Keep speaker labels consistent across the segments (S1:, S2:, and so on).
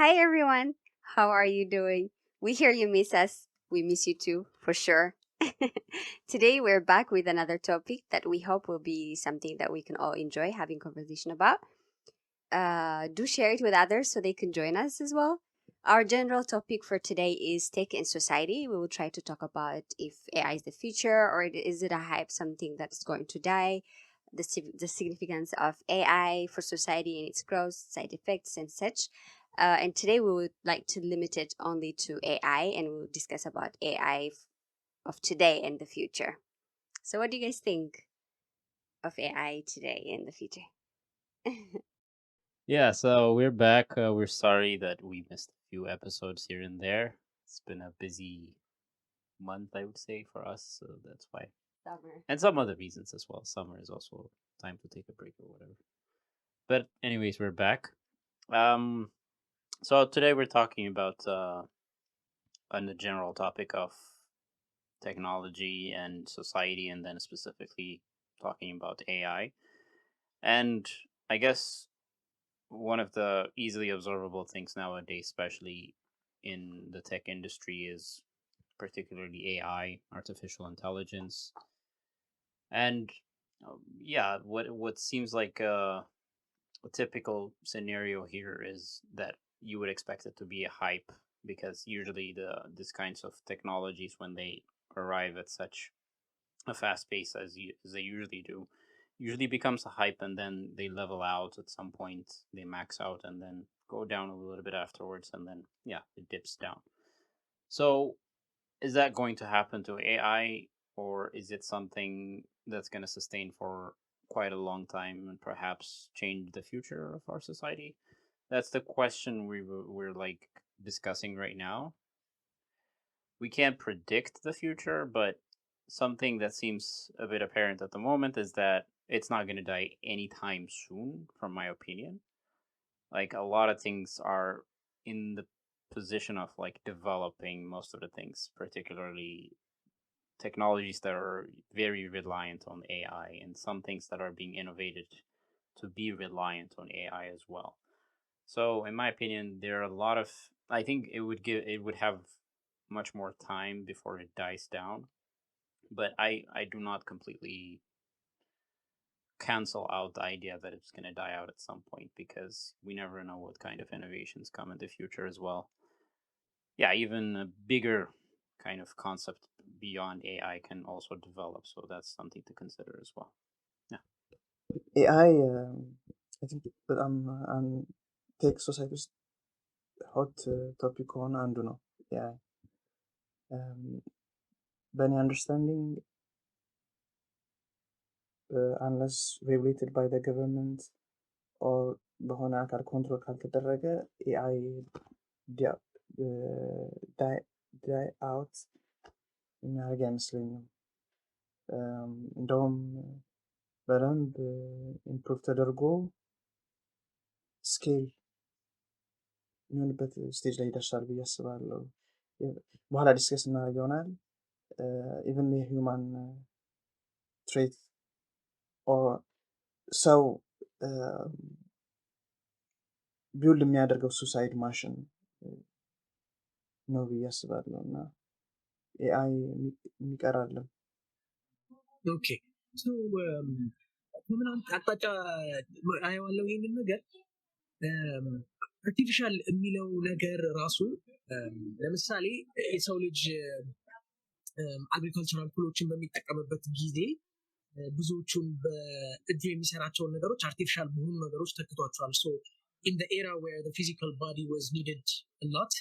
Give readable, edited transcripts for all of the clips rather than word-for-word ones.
S1: Hi, everyone. How are you doing? We hear you miss us. We miss you too, for sure. Today, we're back with another topic that we hope will be something that we can all enjoy having conversation about. Do share it with others so they can join us as well. Our general topic for today is tech in society. We will try to talk about if AI is the future or is it a hype, something that's going to die, the significance of AI for society and its growth, side effects, and such. And today we would like to limit it only to AI and we'll discuss about AI of today and the future. So, what do you guys think of AI today and the future?
S2: Yeah, so we're back. We're sorry that we missed a few episodes here and there. It's been a busy month, I would say, for us, so that's why.
S1: Summer.
S2: And some other reasons as well. Summer is also time to take a break or whatever. But anyways, we're back. Um, so today we're talking about on the general topic of technology and society, and then specifically talking about AI. And I guess one of the easily observable things nowadays, especially in the tech industry, is particularly AI, artificial intelligence, and yeah, what seems like a typical scenario here is that you would expect it to be a hype because usually the these kinds of technologies when they arrive at such a fast pace as they usually do usually becomes a hype and then they level out at some point, they max out and then go down a little bit afterwards, and then yeah, it dips down. So is that going to happen to AI, or is it something that's going to sustain for quite a long time and perhaps change the future of our society? That's the question we're like discussing right now. We can't predict the future, but something that seems a bit apparent at the moment is that it's not going to die anytime soon, from my opinion. Like a lot of things are in the position of like developing most of the things, particularly technologies that are very reliant on AI and some things that are being innovated to be reliant on AI as well. So in my opinion, there are a lot of I think it would have much more time before it dies down, but I do not completely cancel out the idea that it's going to die out at some point because we never know what kind of innovations come in the future as well. Yeah, even a bigger kind of concept beyond AI can also develop, so that's something to consider as well. Yeah.
S3: AI think በጣም ቴክ ሶሳይቲ ውስጥ ሆት ቶፒክ ከሆነ አንዱ ነው። ኤአይ በእኔ አንደርስታንዲንግ አንለስ ሬጉሌትድ ባይ ዘ ገቨርንመንት ኦር በሆነ አካል ኮንትሮል ካልተደረገ ኤአይ ዳይ አውት የሚያደርግ አይመስለኝም። እንደውም በደንብ ኢምፕሩቭ ተደርጎ ስኬል የሚሆንበት ስቴጅ ላይ ይደርሳል ብዬ አስባለሁ። በኋላ ዲስከስ እናደርግ ይሆናል። ኢቨን የሂውማን ትሬት ኦር ሰው ቢውልድ የሚያደርገው ሱሳይድ ማሽን ነው ብዬ አስባለሁ እና ኤአይ የሚቀር አለም።
S4: ኦኬ ሶ ምን አቅጣጫ አየዋለሁ ይህንን ነገር አርቲፊሻል የሚለው ነገር ራሱ ለምሳሌ የሰው ልጅ አግሪካልቸራል ቱሎችን በሚጠቀምበት ጊዜ ብዙዎቹን በእጁ የሚሰራቸውን ነገሮች አርቲፊሻል በሆኑ ነገሮች ተክቷቸዋል። ሶ in the era where the physical body was needed a lot,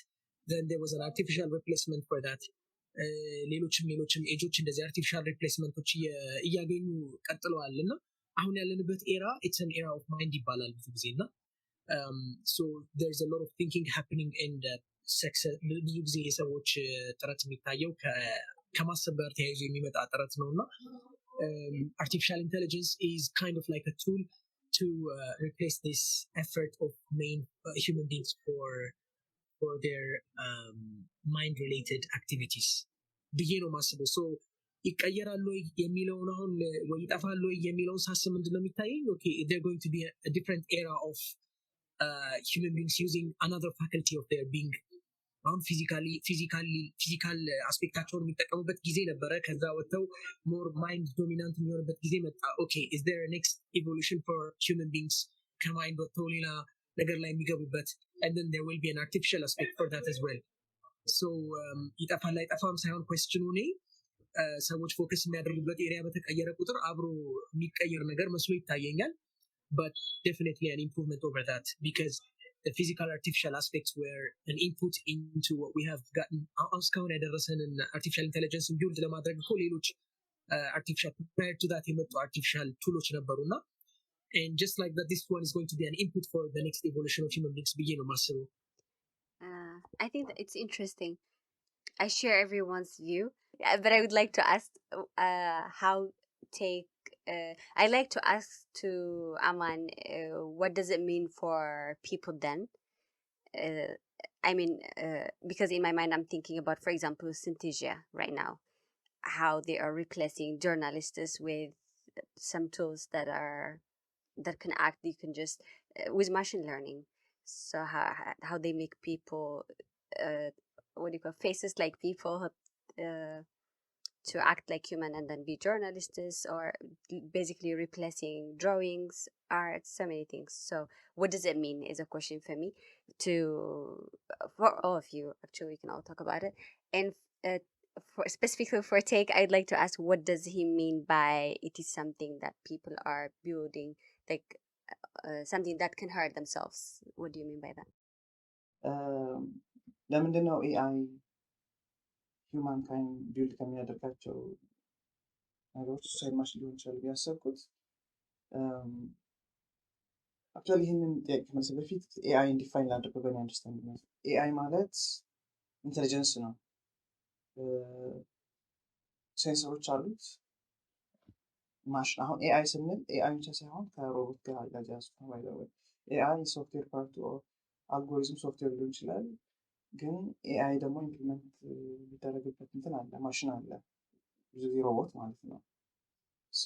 S4: then there was an artificial replacement for that. ሌሎችም ኤጆች እንደዚህ አርቲፊሻል ሪፕሌስመንቶች እያገኙ ቀጥለዋል እና አሁን ያለንበት ኤራ ኢትስ አን ኤራ ኦፍ ማይንድ ይባላል ብዙ ጊዜ እና so there's a lot of thinking happening and ብዙ ጊዜ የሰዎች ጥረት የሚታየው ከማሰብ ጋር ተያይዞ የሚመጣ ጥረት ነው እና artificial intelligence is kind of like a tool to replace this effort of main human beings for their mind related activities ብዬ ነው ማስበው። ሶ ይቀየራሉ የሚለውን አሁን ወይ ይጠፋሉ የሚለውን ሳስብ ምንድነው የሚታየኝ ኦኬ they're going to be a different era of human beings using another faculty of their being. አሁን ፊዚካል አስፔክታቸውን የሚጠቀሙበት ጊዜ ነበረ። ከዛ ወጥተው ሞር ማይንድ ዶሚናንት የሚሆንበት ጊዜ መጣ። ኦኬ ኢዝ ዜር ኔክስት ኢቮሉሽን ፎር ሂውመን ቢንግስ ከማይንድ ወጥተው ሌላ ነገር ላይ የሚገቡበት and then there will be an artificial aspect for that as well. so ይጠፋል አይጠፋም ሳይሆን ኩዌስችኑ እኔ ሰዎች ፎከስ የሚያደርጉበት ኤሪያ በተቀየረ ቁጥር አብሮ የሚቀየር ነገር መስሎ ይታየኛል። but definitely an improvement over that because the physical artificial aspects were an input into what we have gotten. እስካሁን ያደረሰንን artificial intelligence build ለማድረግ እኮ ሌሎች artificial prior to that የመጡ artificial tools ነበሩና and just like that this one is going to be an input for the next evolution of human beings ብዬ ነው የማስበው።
S1: I think that it's interesting. I share everyone's view, but I would like to ask I like to ask to Aman, what does it mean for people then? I mean, because in my mind I'm thinking about, for example, Synthesia right now, how they are replacing journalists with some tools that can act. You can just with machine learning. So how they make people, what do you call, faces like people, to act like human and then be journalists, or basically replacing drawings, art, so many things. So what does it mean is a question for me, for all of you. Actually, we can all talk about it. And specifically for Take, I'd like to ask, what does he mean by it is something that people are building, like something that can hurt themselves? What do you mean by that?
S3: ለምንድን ነው ኤአይ ሂውማን ካይንድ ቢልድ ከሚያደርጋቸው ነገሮች ሱሳይድ ማሽን ሊሆን ይችላል ቢያሰብኩት አክቹዋሊ ይህንን ጥያቄ ከመልስ በፊት ኤአይን ዲፋይን ላድርገው በእኔ አንደርስታንዲንግ። ኤአይ ማለት ኢንተሊጀንስ ነው። ሴንሰሮች አሉት ማሽን። አሁን ኤአይ ስንል ኤአይ ብቻ ሳይሆን ከሮቦት ጋር ያያያዙ ነው። ኤአይ ሶፍትዌር ፓርቱ አልጎሪዝም ሶፍትዌር ሊሆን ይችላል። ግን ኤአይ ደግሞ ኢምፕሊመንት የሚደረግበት እንትን አለ፣ ማሽን አለ፣ ብዙ ጊዜ ሮቦት ማለት ነው። ሶ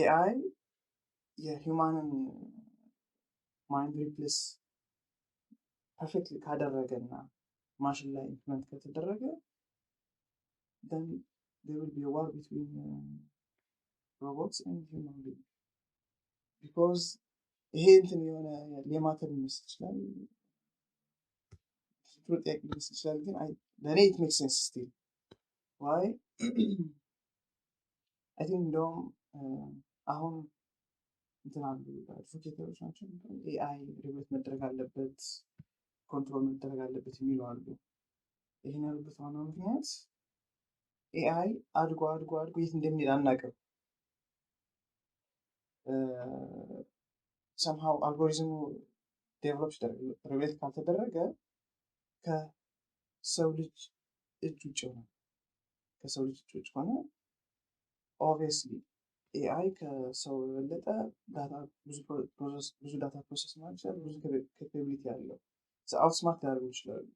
S3: ኤአይ የሂውማንን ማይንድ ሪፕሌስ ፐርፌክት ካደረገና ማሽን ላይ ኢምፕሊመንት ከተደረገ then there will be a war between robots and human beings because ይሄ እንትን የሆነ ሌማተር ሊመስል ይችላል፣ ጥያቄ ሊመስል ይችላል። ግን ለእኔ it makes sense still. why I think እንደውም አሁን እንትን አሉ አድቮኬተሮች ናቸው ኤአይ ሬጉሌት መደረግ አለበት፣ ኮንትሮል መደረግ አለበት የሚሉ አሉ። ይህን ያሉበት ዋናው ምክንያት ኤአይ አድጎ የት እንደሚሄድ አናውቅም። ሰምሃው አልጎሪዝሙ ዴቨሎፕ ሬጉሌት ካልተደረገ ከሰው ልጅ እጅ ውጭ ሆነ። ከሰው ልጅ እጅ ውጭ ሆነ ኦብቪየስሊ ኤአይ ከሰው የበለጠ ብዙ ዳታ ፕሮሰስ ማድረግ ይችላል፣ ብዙ ካፓቢሊቲ ያለው አውትስማርት ሊያደርጉ ይችላሉ።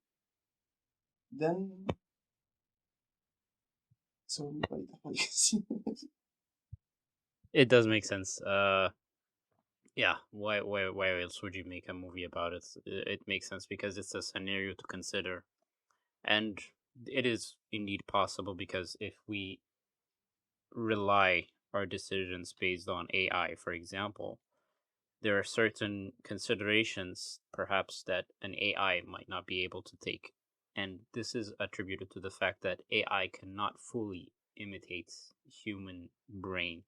S3: then ሰው የሚባል ይጠፋል።
S2: It does make sense. Yeah, why else would you make a movie about it? It makes sense because it's a scenario to consider, and it is indeed possible because if we rely our decisions based on AI, for example, there are certain considerations perhaps that an AI might not be able to take, and this is attributed to the fact that AI cannot fully imitate human brain,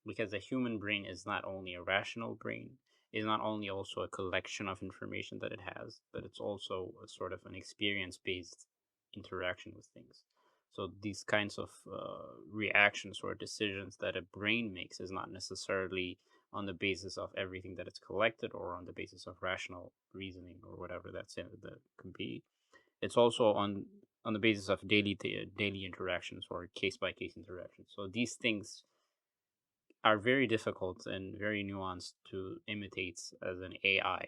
S2: because a human brain is not only a rational brain, is not only also a collection of information that it has, but it's also a sort of an experience-based interaction with things. So these kinds of reactions or decisions that a brain makes is not necessarily on the basis of everything that it's collected or on the basis of rational reasoning or whatever that can be. It's also on the basis of daily interactions or case-by-case interactions. So these things are very difficult and very nuanced to imitate as an AI.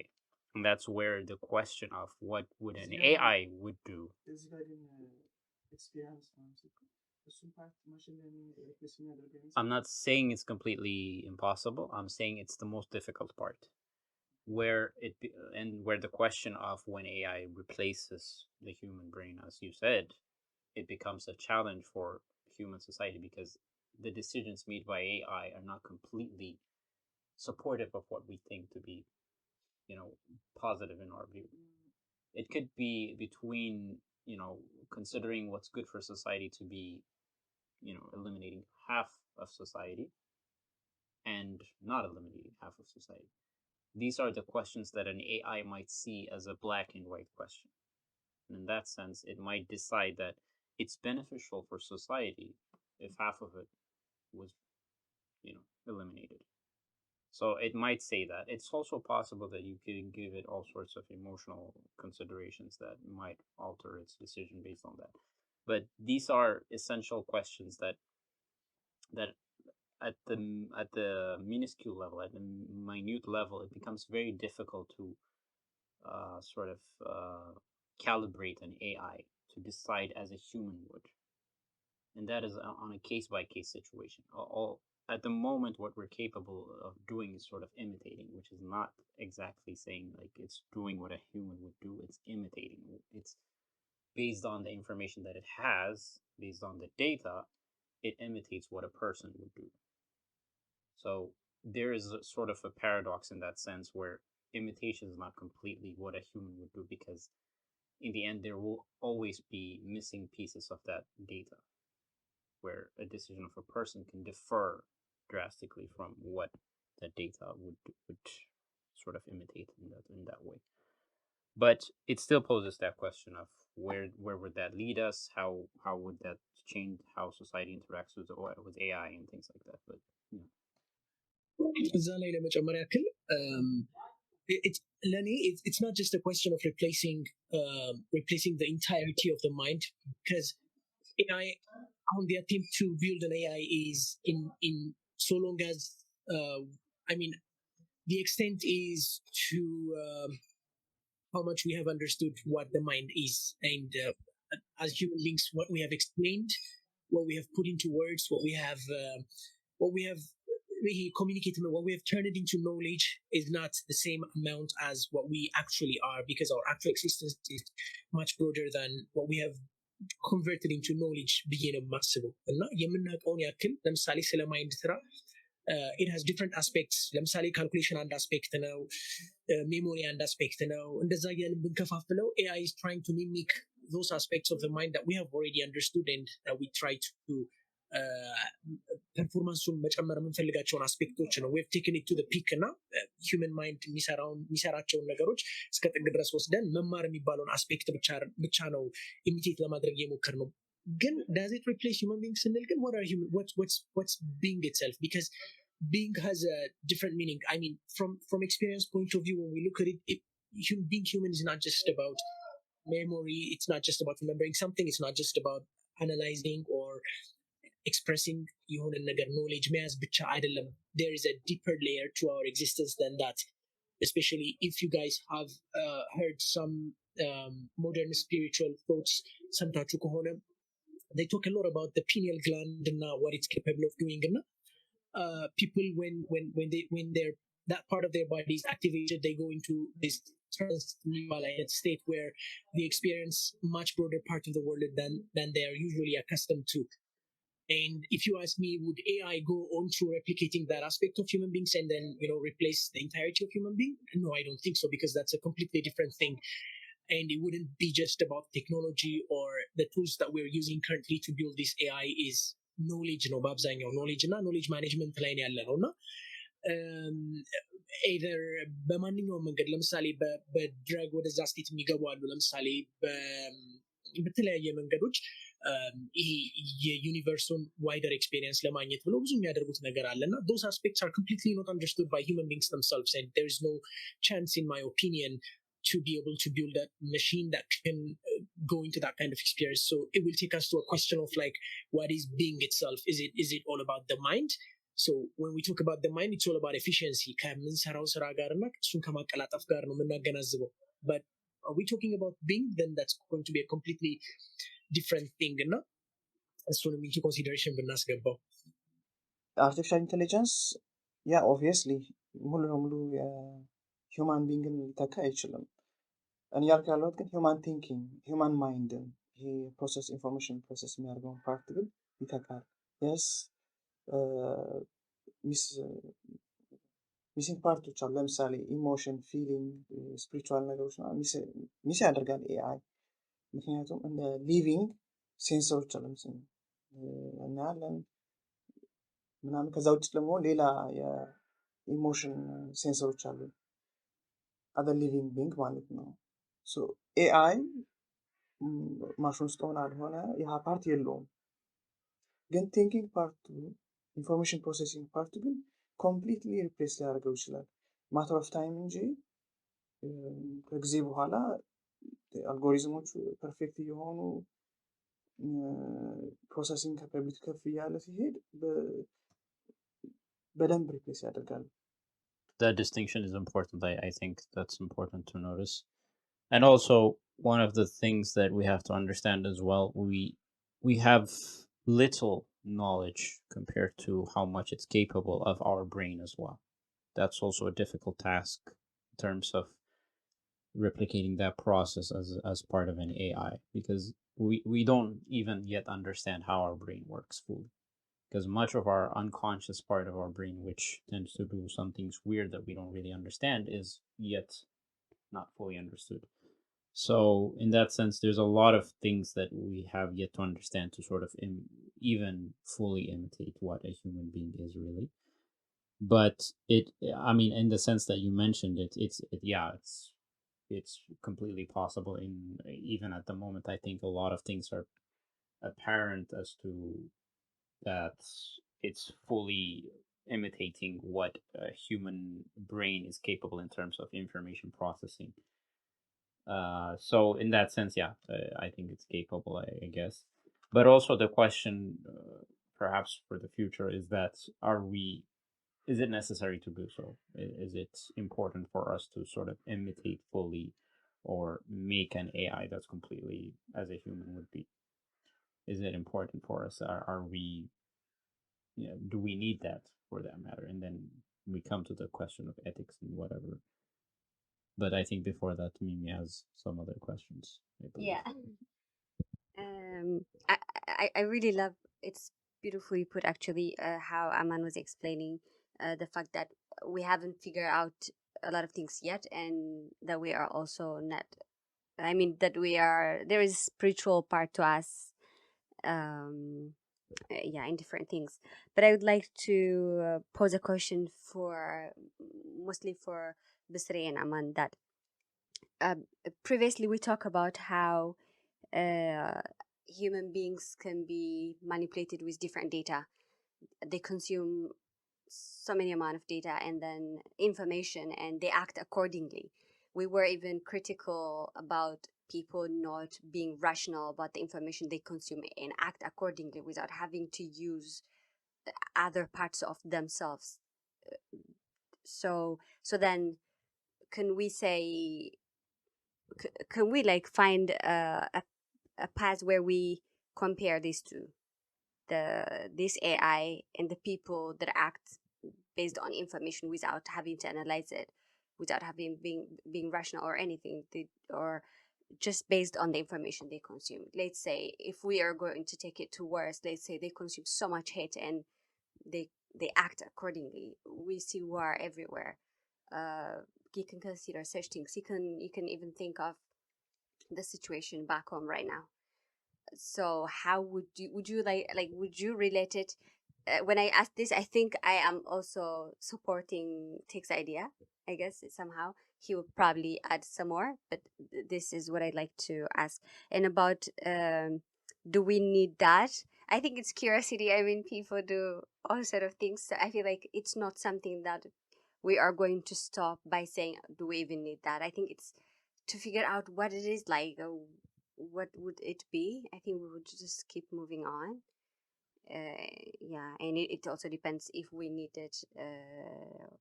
S2: And that's where the question of what would an AI would do. I'm not saying it's completely impossible. I'm saying it's the most difficult part. where the question of when AI replaces the human brain, as you said, it becomes a challenge for human society because the decisions made by AI are not completely supportive of what we think to be, positive in our view. It could be between, considering what's good for society to be, eliminating half of society and not eliminating half of society. These are the questions that an AI might see as a black and white question. And in that sense, it might decide that it's beneficial for society if half of it was, eliminated. So it might say that. It's also possible that you can give it all sorts of emotional considerations that might alter its decision based on that. But these are essential questions that at the minuscule level, at the minute level, it becomes very difficult to sort of calibrate an AI to decide as a human would, and that is on a case by case situation. All at the moment, what we're capable of doing is sort of imitating, which is not exactly saying like it's doing what a human would do. It's imitating. It's based on the information that it has, based on the data, it imitates what a person would do. So there is a sort of a paradox in that sense where imitation is not completely what a human would do because in the end there will always be missing pieces of that data where a decision of a person can differ drastically from what the data would sort of imitate in that way. But it still poses that question of where would that lead us? How would that change how society interacts with AI and things like that? But
S4: እዛ ላይ ለመጨመር ያክል ለእኔ it's not just a question of replacing the entirety of the mind because AI on the attempt to build an AI is in so long as I mean the extent is to how much we have understood what the mind is and as human beings what we have explained, what we have put into words, what we have communicated, what we have turned it into knowledge is not the same amount as what we actually are because our actual existence is much broader than what we have converted into knowledge ብዬ ነው የማስበው እና የምናውቀውን ያክል ለምሳሌ ስለ ማይንድ ስራ it has different aspects ለምሳሌ ካልኩሌሽን አንድ አስፔክት ነው ሜሞሪ አንድ አስፔክት ነው እንደዛ እያልን ብንከፋፍለው AI is trying to mimic those aspects of the mind that we have already understood and that we try to ፐርፎርማንሱን መጨመር የምንፈልጋቸውን አስፔክቶች ነው ዌቭ ቴክን ቱ ፒክ እና ሂውመን ማይንድ የሚሰራቸውን ነገሮች እስከ ጥግ ድረስ ወስደን መማር የሚባለውን አስፔክት ብቻ ነው ኢሚቴት ለማድረግ የሞከር ነው ግን does it replace human beings ስንል ግን what's being itself because being has a different meaning. I mean from experience point of view when we look at it being human is not just about memory, it's not just about remembering something, it's not just about analyzing or expressing የሆነ ነገር knowledge መያዝ ብቻ አይደለም there is a deeper layer to our existence than that especially if you guys have heard some modern spiritual thoughts ሰምታችሁ ከሆነ they talk a lot about the pineal gland and what it's capable of doing and people when they're that part of their body is activated they go into this trance state where they experience much broader part of the world than they are usually accustomed to. And if you ask me, would AI go on to replicating that aspect of human beings and then replace the entirety of human being? No, I don't think so because that's a completely different thing. And it wouldn't be just about technology or the tools that we're using currently to build this AI is knowledge ነው በአብዛኛው knowledge እና knowledge management ላይ ያለ ነው እና either በማንኛውም መንገድ ለምሳሌ በድረግ ወደዛ ስቴት የሚገቡ አሉ ለምሳሌ በተለያየ መንገዶች ይሄ የዩኒቨርሱን ዋይደር ኤክስፔሪየንስ ለማግኘት ብለው ብዙ የሚያደርጉት ነገር አለ እና those aspects are completely not understood by human beings themselves and there is no chance in my opinion to be able to build a machine that can go into that kind of experience so it will take us to a question of like what is being itself is it all about the mind so when we talk about the mind it's all about efficiency ከምንሰራው ስራ ጋር እና እሱን ከማቀላጠፍ ጋር ነው የምናገናዝበው but are we talking about being then that's going to be a completely different thing እና እሱንም into consideration ብናስገባው
S3: artificial intelligence yeah obviously ሙሉ ለሙሉ ሂውማን ቢንግን ሊተካ አይችልም። እኔ ያልኩ ያለሁት ግን ሂውማን ቲንኪንግ ሂውማን ማይንድን ይሄ ፕሮሰስ ኢንፎርሜሽን ፕሮሰስ የሚያደርገውን ፓርት ግን ይተካል። የስ ሚሲንግ ፓርቶች አሉ። ለምሳሌ ኢሞሽን፣ ፊሊንግ፣ ስፒሪቹዋል ነገሮች ሚስ ያደርጋል ኤአይ። ምክንያቱም እንደ ሊቪንግ ሴንሰሮች አሉ እናያለን ምናምን። ከዛ ውጭ ደግሞ ሌላ የኢሞሽን ሴንሰሮች አሉ አዘር ሊቪንግ ቢንግ ማለት ነው። ኤአይ ማሽን ውስጥ ሆነ አልሆነ ይህ ፓርት የለውም። ግን ቲንኪንግ ፓርቱ ኢንፎርሜሽን ፕሮሴሲንግ ፓርቱ ግን ኮምፕሊትሊ ሪፕሌስ ሊያደርገው ይችላል። ማተር ኦፍ ታይም እንጂ ከጊዜ በኋላ አልጎሪዝሞቹ ፐርፌክት እየሆኑ ፕሮሰሲንግ ካፓቢሊቲ ከፍ እያለ ሲሄድ በደንብ ሪፕሌስ ያደርጋል።
S2: That distinction is important. I think that's important to notice. And also, one of the things that we have to understand as well, we have little knowledge compared to how much it's capable of our brain as well. That's also a difficult task in terms of replicating that process as part of an AI, because we don't even yet understand how our brain works fully. Because much of our unconscious part of our brain, which tends to do some things weird that we don't really understand, is yet not fully understood. So in that sense, there's a lot of things that we have yet to understand to sort of even fully imitate what a human being is really. But I mean, in the sense that you mentioned it, it's completely possible. In even at the moment, I think a lot of things are apparent as to that it's fully imitating what a human brain is capable in terms of information processing. So in that sense, I think it's capable, I guess. But also the question, perhaps for the future, is that is it necessary to do so? Is it important for us to sort of imitate fully or make an AI that's completely as a human would be? Is it important for us? Are we, do we need that for that matter? And then we come to the question of ethics and whatever. But I think before that, Mimi has some other questions.
S1: Yeah. I really love, it's beautifully put actually, how Aman was explaining the fact that we haven't figured out a lot of things yet, and that we are also not, I mean, that there is spiritual part to us, in different things. But I would like to pose a question mostly for Bisri and Aman, that previously we talked about how human beings can be manipulated with different data. They consume so many amount of data and then information, and they act accordingly. We were even critical about people not being rational about the information they consume and act accordingly without having to use other parts of themselves. So then can we say, can we like find a path where we compare these two, this AI and the people that act based on information without having to analyze it, without having being rational or anything, or just based on the information they consume? Let's say if we are going to take it to worse, let's say they consume so much hate and they act accordingly. We see war everywhere. You can consider such things. You can even think of the situation back home right now. So how would you relate it? When I ask this, I think I am also supporting Tick's idea. I guess somehow he will probably add some more, but this is what I'd like to ask. And about do we need that? I think it's curiosity. I mean, people do all sort of things. So I feel like it's not something that we are going to stop by saying, do we even need that? I think it's to figure out what it is like. What would it be? I think we would just keep moving on. And it also depends if we need it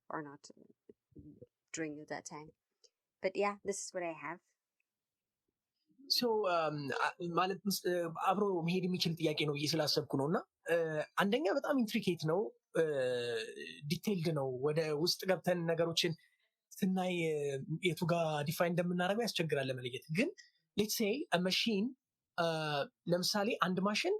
S1: or not during that time. But yeah, this is what I have.
S4: ማለት አብሮ መሄድ የሚችል ጥያቄ ነው ብዬ ስላሰብኩ ነው። እና አንደኛ በጣም ኢንትሪኬት ነው፣ ዲቴይልድ ነው። ወደ ውስጥ ገብተን ነገሮችን ስናይ የቱ ጋር ዲፋይን እንደምናደርገው ያስቸግራል ለመለየት። ግን ሌትስ ሴይ መሽን ለምሳሌ አንድ ማሽን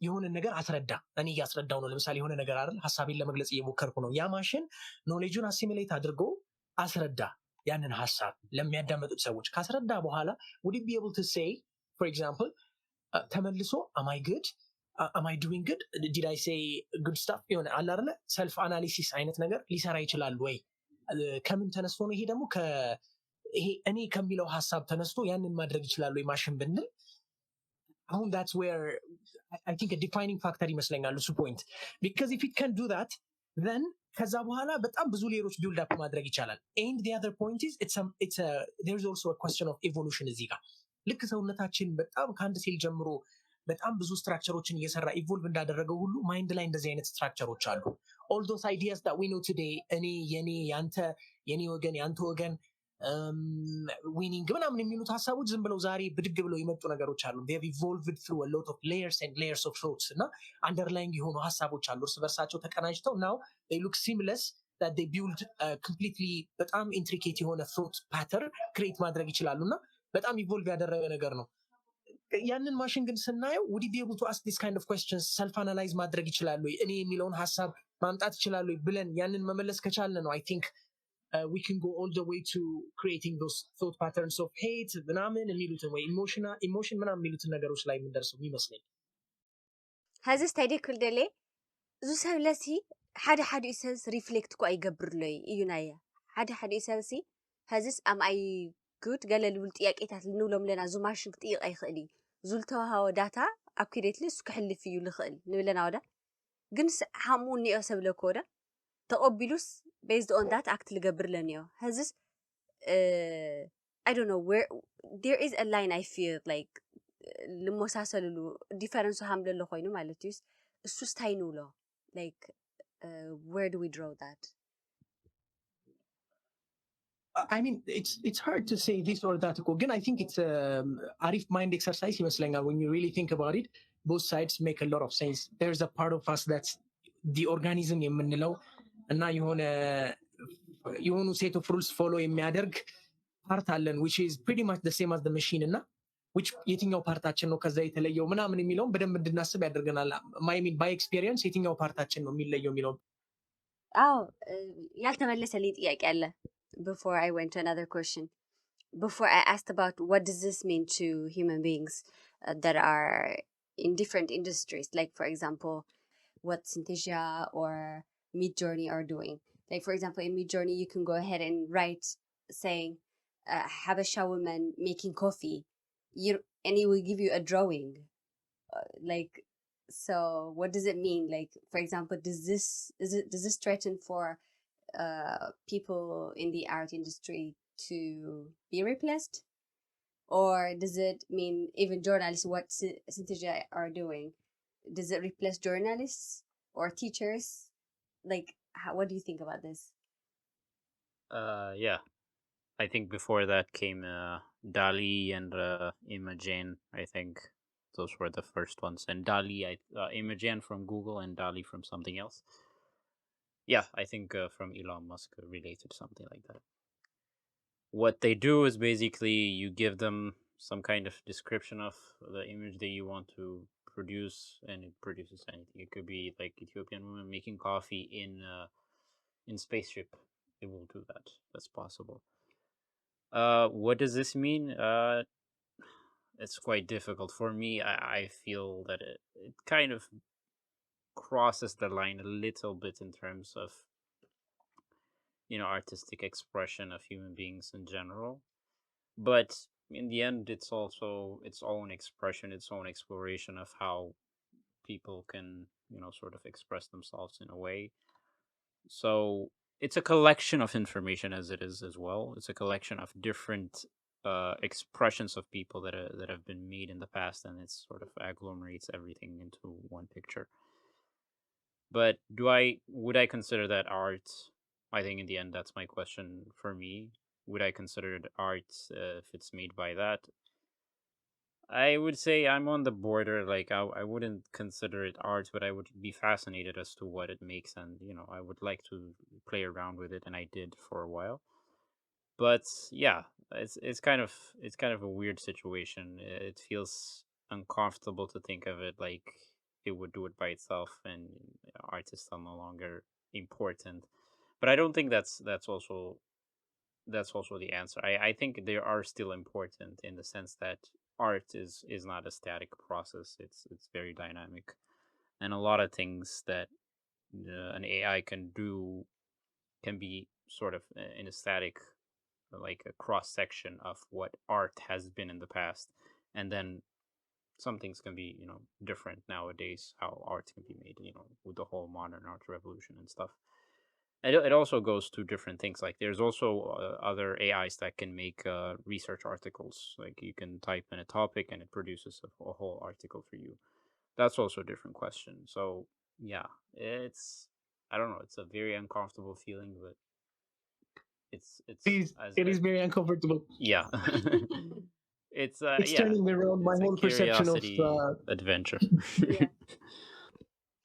S4: የሆነ ነገር አስረዳ፣ እኔ እያስረዳው ነው። ለምሳሌ የሆነ ነገር አይደል ሀሳቤን ለመግለጽ እየሞከርኩ ነው። ያ ማሽን ኖሌጁን አሲሚሌት አድርጎ አስረዳ ያንን ሀሳብ ለሚያዳመጡት ሰዎች ካስረዳ በኋላ would it be able to say for example ተመልሶ am I good am I doing good did I say good stuff የሆነ አለ አይደለ ሰልፍ አናሊሲስ አይነት ነገር ሊሰራ ይችላል ወይ? ከምን ተነስቶ ነው? ይሄ ደግሞ ይሄ እኔ ከሚለው ሀሳብ ተነስቶ ያንን ማድረግ ይችላል ወይ ማሽን ብንል አሁን that's where I think a defining factor ይመስለኛል እሱ ፖይንት because if it can do that then ከዛ በኋላ በጣም ብዙ ሌየሮች ቢልድ አፕ ማድረግ ይቻላል። and the other point is there's also a question of evolution እዚህ ጋር ልክ ሰውነታችን በጣም ከአንድ ሴል ጀምሮ በጣም ብዙ ስትራክቸሮችን እየሰራ ኢቮልቭ እንዳደረገው ሁሉ ማይንድ ላይ እንደዚህ አይነት ስትራክቸሮች አሉ። all those ideas that we know today እኔ የኔ ያንተ የኔ ወገን ያንተ ወገን ዊኒንግ ምናምን የሚሉት ሀሳቦች ዝም ብለው ዛሬ ብድግ ብለው የመጡ ነገሮች አሉ። they have evolved through a lot of layers and layers of thoughts እና አንደርላይንግ የሆኑ ሀሳቦች አሉ እርስ በርሳቸው ተቀናጅተው now they look seamless that they build completely በጣም intricate የሆነ thought pattern create ማድረግ ይችላሉ እና በጣም ኢቮልቭ ያደረገ ነገር ነው። ያንን ማሽን ግን ስናየው would it be able to ask this kind of questions self analyze ማድረግ ይችላል ወይ? እኔ የሚለውን ሀሳብ ማምጣት ይችላል ወይ ብለን ያንን መመለስ ከቻልን ነው I think we can go all the way to creating those thought patterns of hate ምናምን የሚሉትን ወይ ኢሞሽን ምናምን የሚሉትን ነገሮች ላይ የምንደርሰው ይመስለኝ።
S1: هذا ستايدي كل دلي زو سبلسي ሓደ ኢሰብስ ሪፍሌክት እኮ ኣይገብርለይ እዩ ናየ ሓደ ኢሰብሲ هذس am I good ገለ ልብል ጥያቄታት ልንብሎም ለና ዙ ማሽን ክጥይቕ ኣይኽእል እዩ ዙልተዋሃወ ዳታ ኣኩሬትሊ እሱ ክሕልፍ እዩ ልኽእል ንብለና ወዳ ግን ሓሙ እኒኦ ሰብለኮ ወዳ ተቐቢሉስ based on that act ልገብር ለኒዮ هذس I don't know where there is a line I feel like ልመሳሰልሉ ዲፈረንሱ ሃምለሎ ኮይኑ ማለት እዩ እሱ ስታይ ንብሎ like where do we draw that?
S4: I mean it's hard to say this or that ግን I think it's arif mind exercise ይመስለኛል when you really think about it both sides make a lot of sense. There's a part of us that's the organism የምንለው እና የሆኑ set of rules follow የሚያደርግ ፓርት አለን which is pretty much the same as the machine እና which የትኛው ፓርታችን ነው ከዛ የተለየው ምናምን የሚለውን በደንብ እንድናስብ ያደርገናል። I mean by experience የትኛው ፓርታችን ነው የሚለየው የሚለው
S1: አዎ ያልተመለሰልኝ ጥያቄ አለ before I went to another question. Before I asked about what does this mean to human beings that are in different industries, like for example, what Synthesia or Midjourney are doing. Like for example, in Midjourney, you can go ahead and write saying, Habesha woman making coffee, and it will give you a drawing. Like, so what does it mean? Like, for example, does this threaten for people in the art industry to be replaced, or does it mean even journalists, what Synthesia are doing, does it replace journalists or teachers? Like what do you think about this?
S2: Yeah, I think before that came Dali and Imogen. I think those were the first ones, and Dali, Imogen from Google and Dali from something else. Yeah, I think from Elon Musk related, something like that. What they do is basically you give them some kind of description of the image that you want to produce, and it produces anything. It could be like Ethiopian woman making coffee in spaceship. It will do that. That's possible. What does this mean? It's quite difficult for me. I feel that it kind of crosses the line a little bit in terms of artistic expression of human beings in general, but in the end it's also its own expression, its own exploration of how people can sort of express themselves in a way. So it's a collection of information as it is as well. It's a collection of different expressions of people that have been made in the past, and it sort of agglomerates everything into one picture. But would I consider that art? I think in the end that's my question for me. Would I consider it art if it's made by that? I would say I'm on the border. Like I wouldn't consider it art, but I would be fascinated as to what it makes, and I would like to play around with it, and I did for a while. But yeah, it's kind of a weird situation. It feels uncomfortable to think of it like it would do it by itself, and artists are no longer important. But I don't think that's also the answer. I think they are still important in the sense that art is not a static process. It's very dynamic, and a lot of things that an AI can do can be sort of in a static, like a cross section of what art has been in the past, and then some things can be different nowadays. How art can be made, with the whole modern art revolution and stuff. It also goes to different things. Like there's also other AIs that can make research articles. Like you can type in a topic and it produces a whole article for you. That's also a different question. So yeah, it's I don't know. It's a very uncomfortable feeling, but it's as
S4: It is very uncomfortable.
S2: yeah.
S4: It's
S2: Yeah,
S4: turning around my
S2: it's a
S4: whole perception of
S2: curiosity adventure.
S1: Yeah.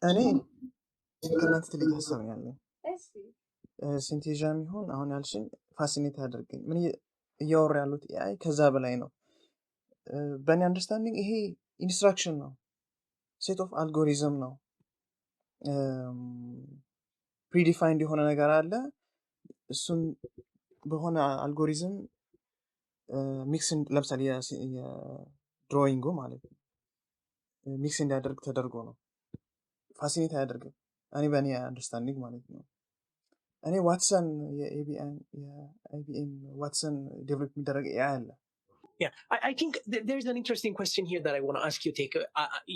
S3: እኔ ከእናንተ ትልቅ ሀሳብ ነው ያለኝ።
S1: እሺ
S3: ሲንቴዣም ይሁን አሁን ያልሽኝ ፋሲኔት ያደርገኝ ምን እያወሩ ያሉት ኤአይ ከዛ በላይ ነው። በእኔ አንደርስታንዲንግ ይሄ ኢንስትራክሽን ነው፣ ሴት ኦፍ አልጎሪዝም ነው። ፕሪዲፋይንድ የሆነ ነገር አለ። እሱን በሆነ አልጎሪዝም ሚክስ ለምሳሌ የድሮይንጉ ማለት ነው ሚክስ እንዲያደርግ ተደርጎ ነው። ፋሲኔት አያደርግም እኔ በእኔ አንደርስታንዲንግ ማለት ነው። እኔ ዋትሰን የአይቢኤም ዋትሰን ዴቨሎፕ የሚደረግ ኤአይ አለ።
S4: Yeah, I think there's an interesting question here that I want to ask you, Take.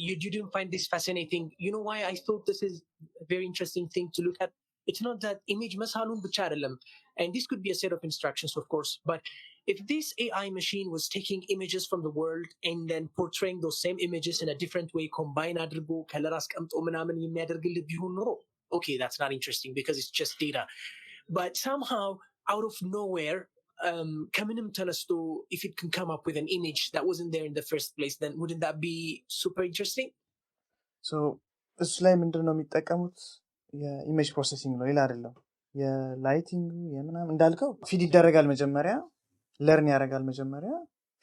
S4: You didn't find this fascinating. You know why I thought this is a very interesting thing to look at? It's not that image masalun b'charalam, and this could be a set of instructions, of course. But if this AI machine was taking images from the world and then portraying those same images in a different way, combine adrgo kalaras kamto manaman yimiyadergil bihun noro, okay, that's not interesting because it's just data. But somehow, out of nowhere, ከምንም ተነስቶ if it can come up with an image that wasn't there in the first place, then wouldn't that be super interesting?
S3: ሶ እሱ ላይ ምንድን ነው የሚጠቀሙት? የኢሜጅ ፕሮሰሲንግ ነው፣ ሌላ አይደለም። የላይቲንግ የምናምን እንዳልከው ፊድ ይደረጋል። መጀመሪያ ለርን ያደርጋል። መጀመሪያ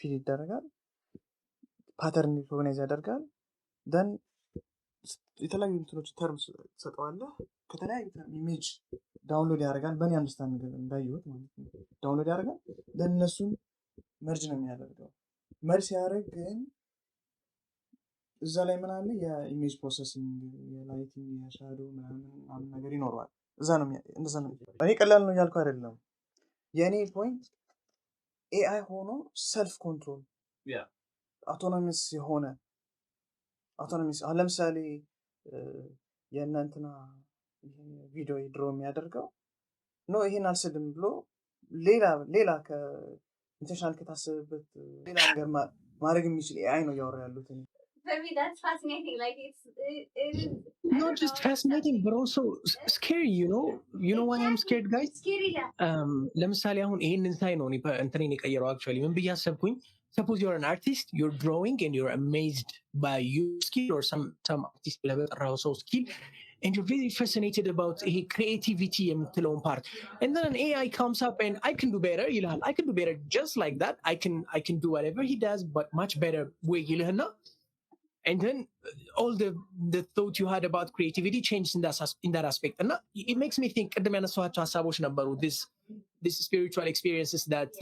S3: ፊድ ይደረጋል፣ ፓተርን ሪኮግናይዝ ያደርጋል። ደን የተለያዩ እንትኖች ተርምስ ትሰጠዋለህ። ከተለያዩ ኢሜጅ ዳውንሎድ ያደርጋል። በእኔ አንደርስታንድ እንዳየሁት ማለት ነው ዳውንሎድ ያደርጋል። ደን እነሱን መርጅ ነው የሚያደርገው። መርጅ ሲያደርግ ግን እዛ ላይ ምን አለ? የኢሜጅ ፕሮሰሲንግ፣ የላይቲንግ፣ የሻዶ ምናምን ነገር ይኖረዋል። እንደዛ ነው። እኔ ቀላል ነው እያልኩ አይደለም። የእኔ ፖይንት ኤአይ ሆኖ ሰልፍ ኮንትሮል አውቶኖሚስ የሆነ አውቶኖሚስ አሁን ለምሳሌ የእናንትና ቪዲዮ ድሮ የሚያደርገው ኖ ይሄን አልስድም ብሎ ሌላ ከኢንቴንሽናል ከታሰበበት ሌላ ነገር ማድረግ የሚችል ኤአይ ነው እያወራ ያሉት።
S1: For me, that's fascinating. Like it is
S4: Not just fascinating, but also scary. You know why I'm scared, guys?
S1: scary.
S4: ለምሳሌ አሁን ይሄንን ሳይ ነው እንትኔን የቀየረው። actually ምን ብዬ አሰብኩኝ? Suppose you're an artist, you're drawing and you're amazed by your skill or some artist ብለህ በጠራው ሰው skill, and you're very fascinated about creativity የምትለውን part, and then an AI comes up and I can do better ይልሃል. I can do better just like that. I can do whatever he does but much better way ይልህና, and then all the thought you had about creativity changed in that aspect. And it makes me think ቅድም ያነሳኋቸው ሀሳቦች ነበሩ, this spiritual experiences that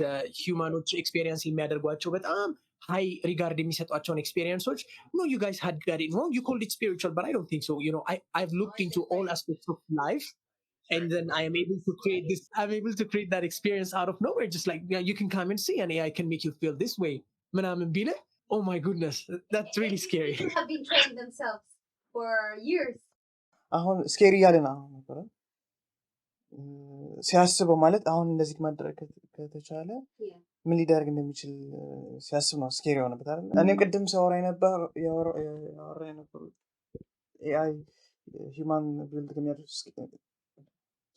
S4: humanoች experience የሚያደርጓቸው በጣም high regard የሚሰጧቸውን experiences. No, you guys had got it wrong. You called it spiritual, but I don't think so. I've looked into all aspects of life, and then I'm able to create that experience out of nowhere. Just like, you can come and see an AI can make you feel this way. ምናምን ቢለ, oh my goodness, that's really scary.
S1: People have been training themselves for years.
S3: አሁን ስኬሪ እያለን አሁን ነበረ ሲያስበው ማለት አሁን እንደዚህ ማድረግ ከተቻለ ምን ሊደረግ እንደሚችል ሲያስብ ነው ስኬሪ የሆነበት አይደል? እኔም ቅድም ሲያወራ የነበሩ ኤአይ ሂውማን ቢልድ ከሚያደርግ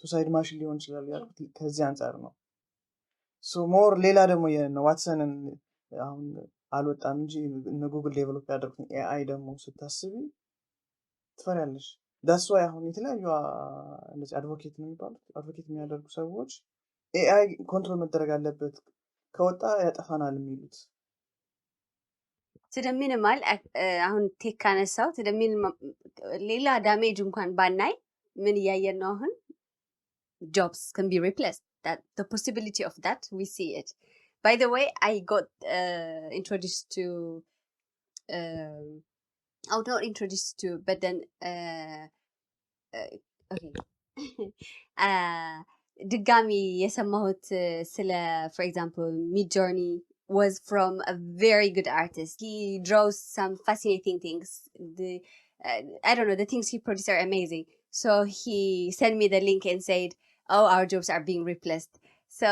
S3: ሱሳይድ ማሽን ሊሆን ይችላል ያልኩት ከዚህ አንጻር ነው። ሶ ሞር ሌላ ደግሞ የዋትሰንን አሁን አልወጣም እንጂ እነ ጉግል ዴቨሎፕ ያደርጉትን ኤአይ ደግሞ ስታስቢ ትፈሪያለሽ። ዳስ ዋይ አሁን የተለያዩ እንደዚህ አድቮኬት ነው የሚባሉት አድቮኬት የሚያደርጉ ሰዎች ኤአይ ኮንትሮል መደረግ አለበት ከወጣ ያጠፋናል የሚሉት
S1: to the minimal አሁን ቴክ ካነሳው to the minimum ሌላ ዳሜጅ እንኳን ባናይ ምን እያየን ነው አሁን jobs can be replaced that the possibility of that we see it. By the way, I got introduced to not introduced to but then okay ድጋሚ የሰማሁት ስለ for example Midjourney was from a very good artist. He draws some fascinating things. I don't know, the things he produces are amazing. So he sent me the link and said, "Oh, our jobs are being replaced." So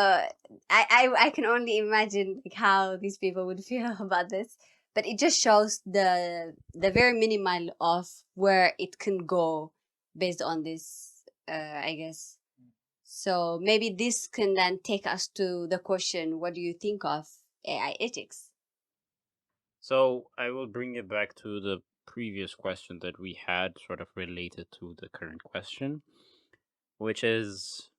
S1: I can only imagine like how these people would feel about this. But it just shows the very minimal of where it can go based on this, I guess. So maybe this can then take us to the question: what do you think of AI ethics?
S2: So I will bring it back to the previous question that we had, sort of related to the current question, which is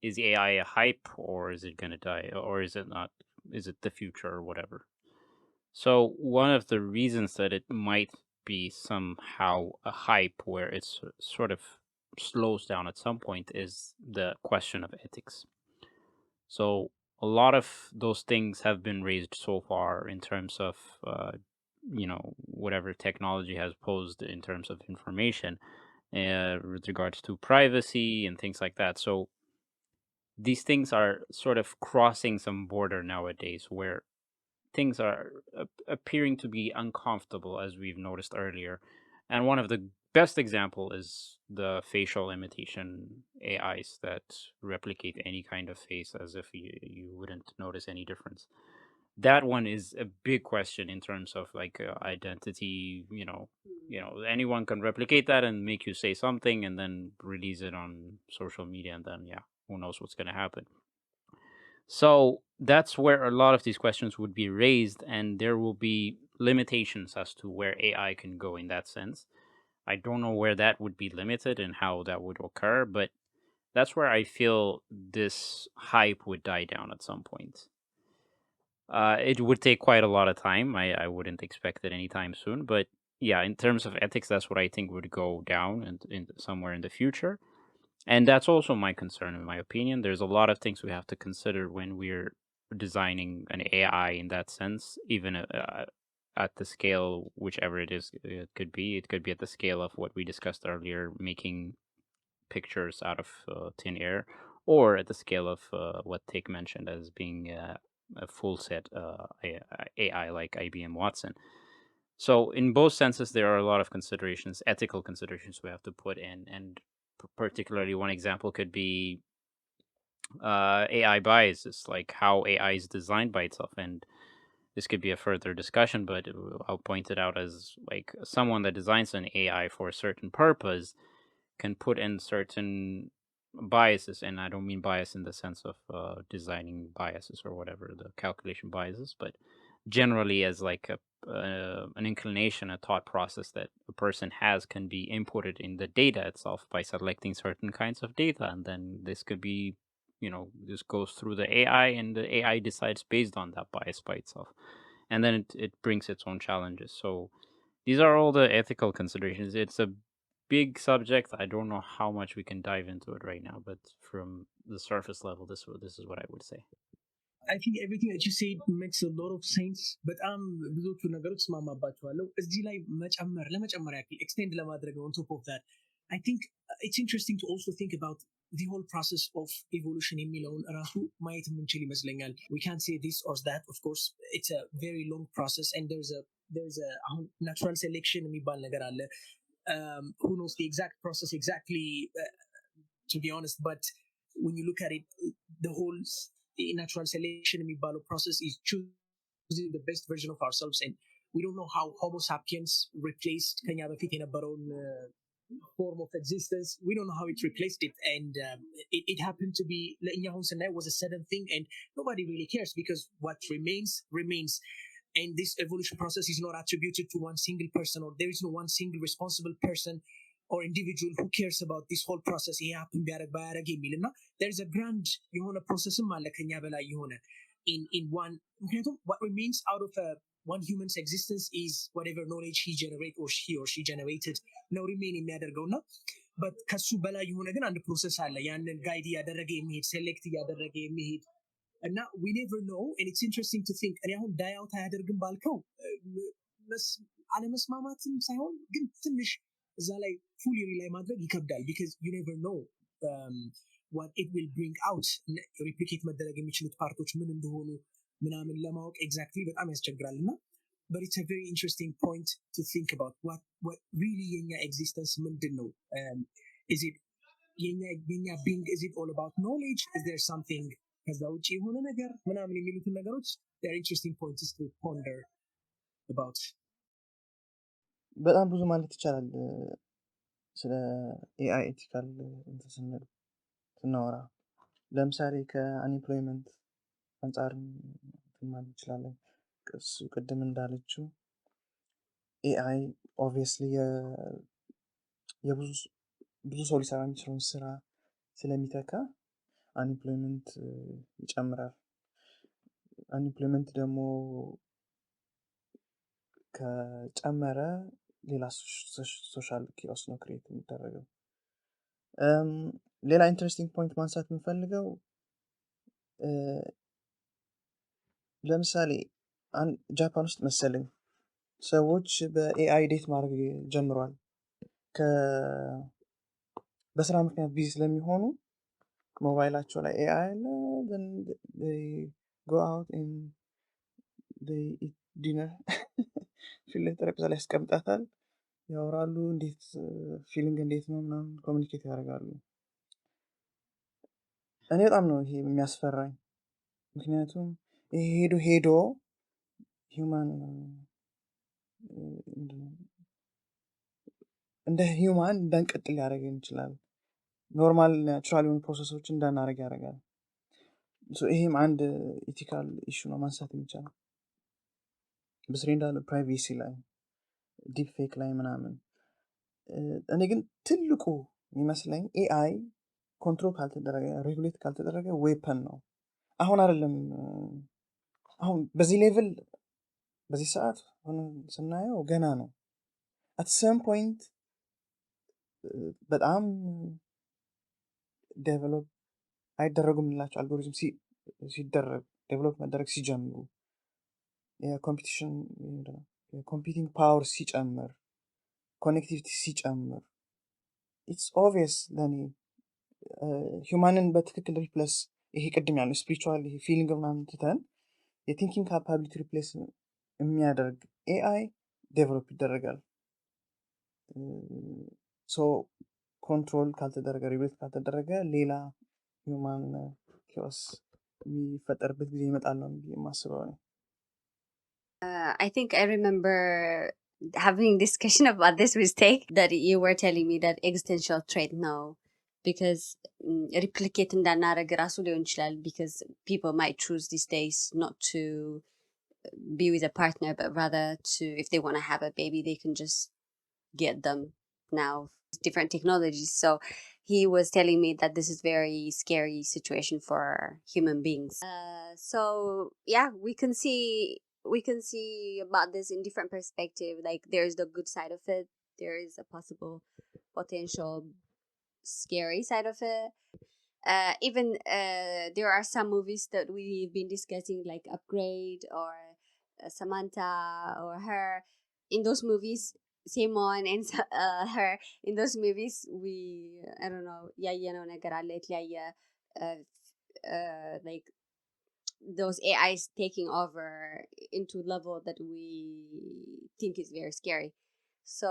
S2: AI a hype, or is it going to die, or is it not? Is it the future or whatever? So one of the reasons that it might be somehow a hype where it's sort of slows down at some point is the question of ethics. So a lot of those things have been raised so far in terms of whatever technology has posed in terms of information with regards to privacy and things like that. So these things are sort of crossing some border nowadays where things are appearing to be uncomfortable, as we've noticed earlier. And one of the best example is the facial imitation AIs that replicate any kind of face as if you wouldn't notice any difference. That one is a big question in terms of like identity. Anyone can replicate that and make you say something and then release it on social media, and then who knows what's going to happen. So that's where a lot of these questions would be raised, and there will be limitations as to where AI can go in that sense. I don't know where that would be limited and how that would occur, but that's where I feel this hype would die down at some point. It would take quite a lot of time. I wouldn't expect it anytime soon, but yeah, in terms of ethics, that's what I think would go down in somewhere in the future. And that's also my concern, in my opinion. There's a lot of things we have to consider when we're designing an AI in that sense, even at the scale, whichever it is, it could be. It could be at the scale of what we discussed earlier, making pictures out of thin air, or at the scale of what Take mentioned as being a full set AI like IBM Watson. So in both senses, there are a lot of considerations, ethical considerations we have to put in, and particularly one example could be AI biases, like how AI is designed by itself. And this could be a further discussion, but I'll point it out as like someone that designs an AI for a certain purpose can put in certain biases, and I don't mean bias in the sense of designing biases or whatever, the calculation biases, but generally as like an inclination, a thought process that a person has can be inputted in the data itself by selecting certain kinds of data, and then this could be, this goes through the AI, and the AI decides based on that bias by itself, and then it brings its own challenges. So these are all the ethical considerations. It's a big subject. I don't know how much we can dive into it right now, but from the surface level, this is what I would say.
S4: I think everything that you said makes a lot of sense. በጣም ብዙዎቹ ነገሮች ስማማባቸዋለሁ። እዚህ ላይ ለመጨመር ያክል extend ለማድረግ on top of that, I think it's interesting to also think about the whole process of evolution የሚለውን ራሱ ማየት የምንችል ይመስለኛል. We can't say this or that. Of course, it's a very long process, and there's a natural selection የሚባል ነገር አለ. Who knows the exact process exactly, to be honest, but when you look at it, the whole natural selection የሚባለው process is choosing the best version of ourselves, and we don't know how Homo sapiens replaced ከኛ በፊት የነበረውን form of existence. We don't know how it replaced it, and it happened to be ለእኛ አሁን ስናየው was a sudden thing, and nobody really cares because what remains. and this evolution process is not attributed to one single person, or there is no one single responsible person or individual who cares about this whole process. ይሄ happen ቢያደርግ ባያደርግ የሚልና there is a grand የሆነ ፕሮሰስም አለ ከኛ በላይ የሆነ in one ምክንያቱም what remains out of one human's existence is whatever knowledge he generate or she generated ነው remain የሚያደርገውና but ከሱ በላይ የሆነ ግን አንድ ፕሮሰስ አለ ያንን ጋይድ እያደረገ የሚሄድ ሴሌክት እያደረገ የሚሄድ እና we never know, and it's interesting to think እኔ አሁን ዳይ አውት አያደርግም ባልከው አለመስማማትም ሳይሆን ግን ትንሽ እዛ ላይ ፉሊ ሪላይ ማድረግ ይከብዳል because you never know what it will bring out ሪፕሊኬት መደረግ የሚችሉት ፓርቶች ምን እንደሆኑ ምናምን ለማወቅ ኤግዛክትሊ በጣም ያስቸግራል እና but it's a very interesting point to think about what really የኛ existence ምንድን ነው is it የኛ being, is it all about knowledge, is there something ከዛ ውጪ የሆነ ነገር ምናምን የሚሉትን ነገሮች they are interesting points to ponder about
S3: በጣም ብዙ ማለት ይቻላል ስለ ኤአይ ኤቲካል ስናወራ ለምሳሌ ከአንኤምፕሎይመንት አንጻር ማለት እንችላለን እሱ ቅድም እንዳለችው ኤአይ ኦብቪየስሊ ብዙ ሰው ሊሰራ የሚችለውን ስራ ስለሚተካ አንኤምፕሎይመንት ይጨምራል አንኤምፕሎይመንት ደግሞ ከጨመረ ሌላ ሶሻል ኪዮስ ነው ክሬት የሚደረገው ሌላ ኢንትረስቲንግ ፖይንት ማንሳት የምፈልገው ለምሳሌ ጃፓን ውስጥ መሰለኝ ሰዎች በኤአይ ዴት ማድረግ ጀምሯል በስራ ምክንያት ቢዚ ስለሚሆኑ ሞባይላቸው ላይ ኤአይ አለ then they go out and they eat dinner ፊልተር ጠረጴዛ ላይ ያስቀምጣታል ያወራሉ እንዴት ፊሊንግ እንዴት ነው ምናምን ኮሚኒኬት ያደርጋሉ እኔ በጣም ነው ይሄ የሚያስፈራኝ ምክንያቱም ሄዶ ሂውማን እንደ ሂውማን እንዳንቀጥል ያደርገን ይችላል ኖርማል ናቹራል የሆኑ ፕሮሰሶች እንዳናደርግ ያደርጋል ይሄም አንድ ኢቲካል ኢሹ ነው ማንሳት የሚቻለው በስሬ እንዳለ ፕራይቬሲ ላይ ዲፕ ፌክ ላይ ምናምን እኔ ግን ትልቁ የሚመስለኝ ኤአይ ኮንትሮል ካልተደረገ ሬጉሌት ካልተደረገ ዌፐን ነው አሁን አይደለም አሁን በዚህ ሌቭል በዚህ ሰዓት ስናየው ገና ነው at some point በጣም ዴቨሎፕ አይደረጉም ላቸው አልጎሪዝም ሲደረግ ዴቨሎፕ መደረግ ሲጀምሩ የኮምፒቲሽን የኮምፒቲንግ ፓወር ሲጨምር ኮኔክቲቪቲ ሲጨምር it's obvious ለኔ ሂውማንን በትክክል ሪፕሌስ ይሄ ቅድም ያለው ስፒሪቹዋል ይሄ ፊሊንግ ምናምን ትተን የቲንኪንግ ካፓቢሊቲ ሪፕሌስ የሚያደርግ ኤአይ ዴቨሎፕ ይደረጋል ሶ ኮንትሮል ካልተደረገ ሪጉሌት ካልተደረገ ሌላ ሂውማን ኪዮስ የሚፈጠርበት ጊዜ ይመጣል ነው የማስበው
S1: I think I remember having discussion about this mistake that you were telling me that existential trait now because replicate እንዳናረግ ራሱ ሊሆን ይችላል because people might choose these days not to be with a partner but rather to if they want to have a baby they can just get them now different technologies so he was telling me that this is very scary situation for human beings so yeah we can see about this in different perspective like there is the good side of it there is a possible potential scary side of it even there are some movies that we've been discussing like Upgrade or Samantha or her in those movies Simon and her in those movies we I don't know ያየነው ነገር አለ የተለያየ like those AIs taking over into level that we think is very scary so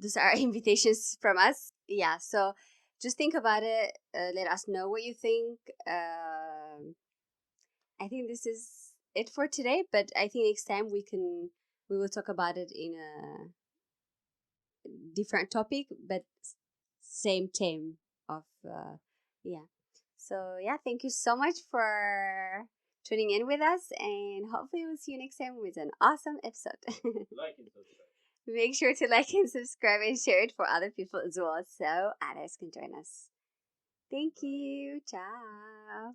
S1: those are invitations from us yeah so just think about it let us know what you think I think this is it for today but I think next time we will talk about it in a different topic but same theme of yeah so yeah thank you so much for tuning in with us, and hopefully we'll see you next time with an awesome episode.
S2: Like and subscribe.
S1: Make sure to like and subscribe and share it for other people as well so others can join us. Thank you. Ciao.